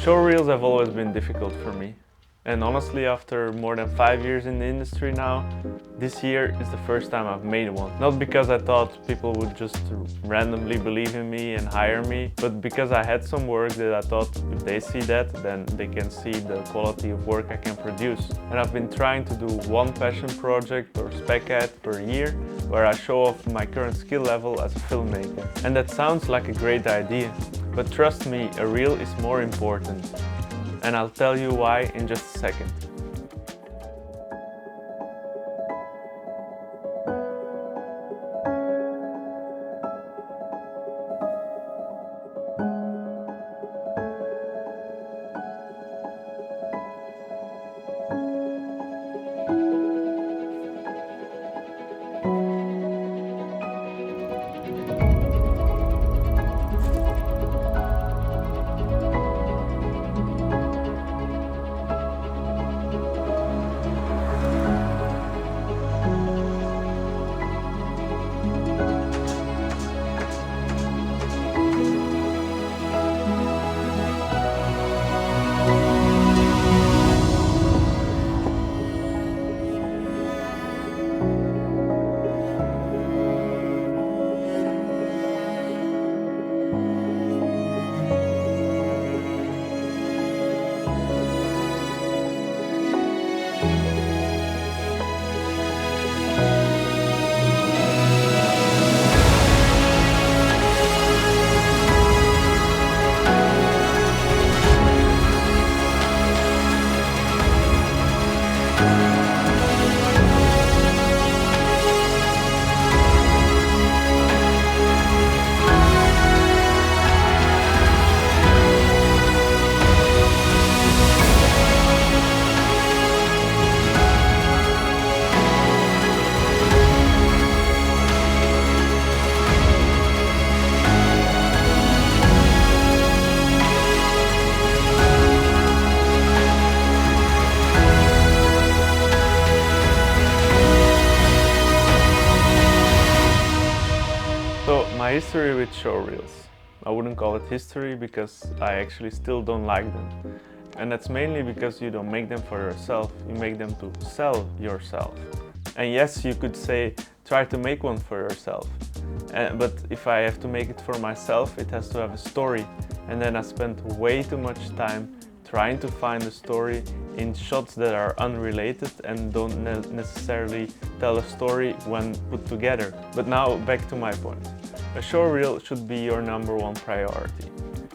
Showreels have always been difficult for me. And honestly, after more than 5 years in the industry now, this year is the first time I've made one. Not because I thought people would just randomly believe in me and hire me, but because I had some work that I thought if they see that, then they can see the quality of work I can produce. And I've been trying to do one passion project or spec ad per year, where I show off my current skill level as a filmmaker. And that sounds like a great idea, but trust me, a reel is more important. And I'll tell you why in just a second. So, my history with showreels. I wouldn't call it history because I actually still don't like them. And that's mainly because you don't make them for yourself, you make them to sell yourself. And yes, you could say, try to make one for yourself. But if I have to make it for myself, it has to have a story. And then I spent way too much time trying to find a story in shots that are unrelated and don't necessarily tell a story when put together. But now back to my point. A showreel should be your #1 priority.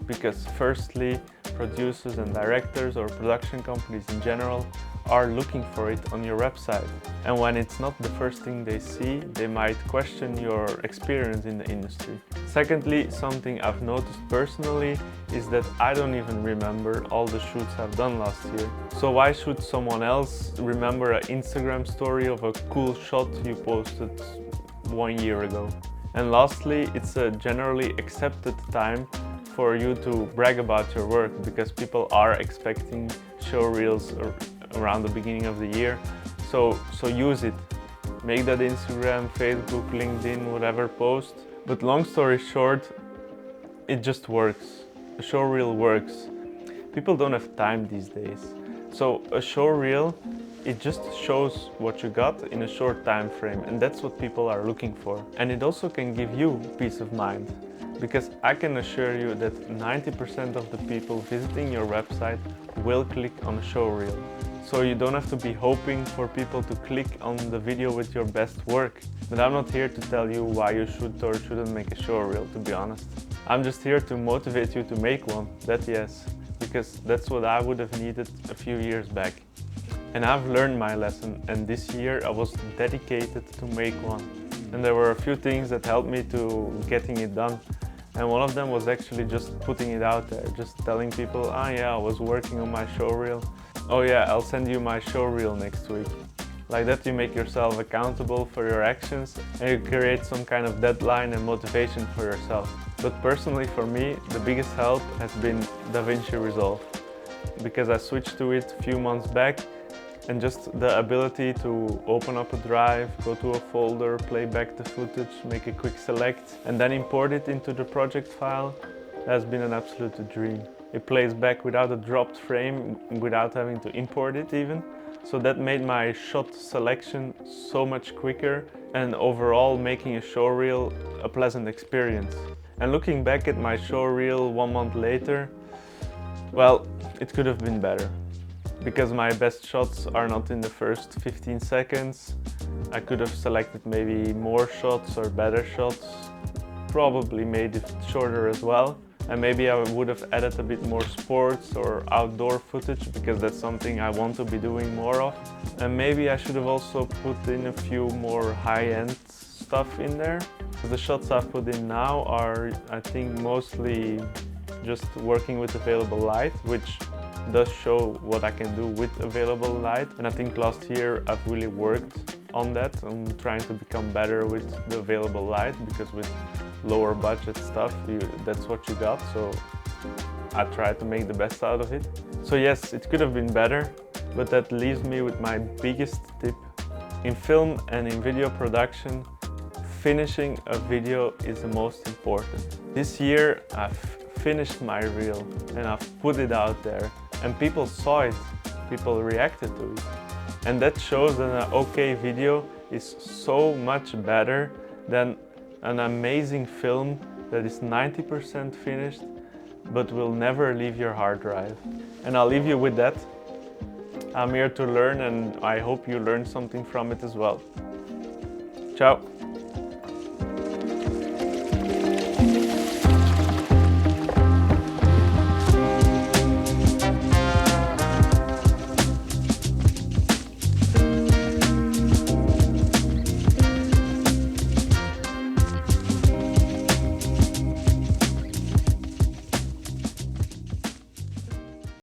Because firstly, producers and directors or production companies in general are looking for it on your website. And when it's not the first thing they see, they might question your experience in the industry. Secondly, something I've noticed personally is that I don't even remember all the shoots I've done last year. So why should someone else remember an Instagram story of a cool shot you posted 1 year ago? And lastly, it's a generally accepted time for you to brag about your work because people are expecting showreels around the beginning of the year. So use it. Make that Instagram, Facebook, LinkedIn, whatever post. But long story short, it just works. A showreel works. People don't have time these days. So a showreel, it just shows what you got in a short time frame, and that's what people are looking for. And it also can give you peace of mind. Because I can assure you that 90% of the people visiting your website will click on a showreel. So you don't have to be hoping for people to click on the video with your best work. But I'm not here to tell you why you should or shouldn't make a showreel, to be honest. I'm just here to motivate you to make one, that yes. Because that's what I would have needed a few years back. And I've learned my lesson, and this year I was dedicated to make one. And there were a few things that helped me to getting it done. And one of them was actually just putting it out there, just telling people, oh yeah, I was working on my showreel. Oh yeah, I'll send you my showreel next week. Like that you make yourself accountable for your actions and you create some kind of deadline and motivation for yourself. But personally for me, the biggest help has been DaVinci Resolve. Because I switched to it a few months back, and just the ability to open up a drive, go to a folder, play back the footage, make a quick select, and then import it into the project file has been an absolute dream. It plays back without a dropped frame, without having to import it even. So that made my shot selection so much quicker and overall making a showreel a pleasant experience. And looking back at my showreel 1 month later, well, it could have been better. Because my best shots are not in the first 15 seconds. I could have selected maybe more shots or better shots. Probably made it shorter as well. And maybe I would have added a bit more sports or outdoor footage because that's something I want to be doing more of. And maybe I should have also put in a few more high-end stuff in there. The shots I've put in now are, I think, mostly just working with available light, which does show what I can do with available light. And I think last year I've really worked on that, on trying to become better with the available light, because with lower budget stuff, that's what you got. So I tried to make the best out of it. So yes, it could have been better, but that leaves me with my biggest tip. In film and in video production, finishing a video is the most important. This year I've finished my reel and I've put it out there and people saw it, people reacted to it. And that shows that an okay video is so much better than an amazing film that is 90% finished but will never leave your hard drive. And I'll leave you with that. I'm here to learn and I hope you learned something from it as well. Ciao!